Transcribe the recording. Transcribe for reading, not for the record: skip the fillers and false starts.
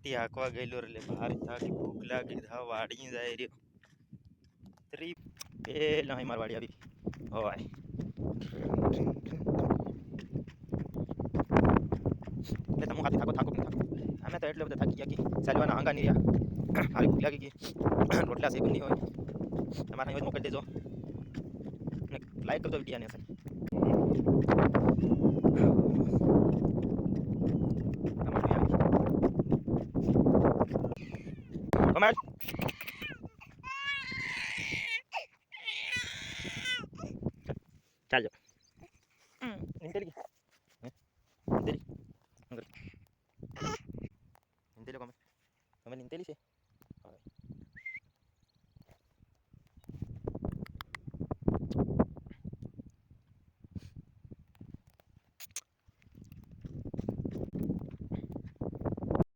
ती हाकवा गेलो रे बाहर था कि भूख लागी था वाड़ी जाए रे ત્રી પેલા અહીં મારવાડી આવી હોય એટલે તમે ખાલી થાકો થાકો થાકો અમે તો એટલે બધા થાકી ગયા કે ચાલવાના આંગા નહીં રહ્યા હારી ભૂખ લાગી ગઈ રોટલા શેકું નહીં હોય તમારે અહીં મોકલી દેજો અને લાઈક કરજો વિડીયાને અસર કમેન્ટ ચાલો ઇન્ટેલી ઇન્ટેલી ઇન્ટેલી કમેન્ટ કમેન્ટ ઇન્ટેલી છે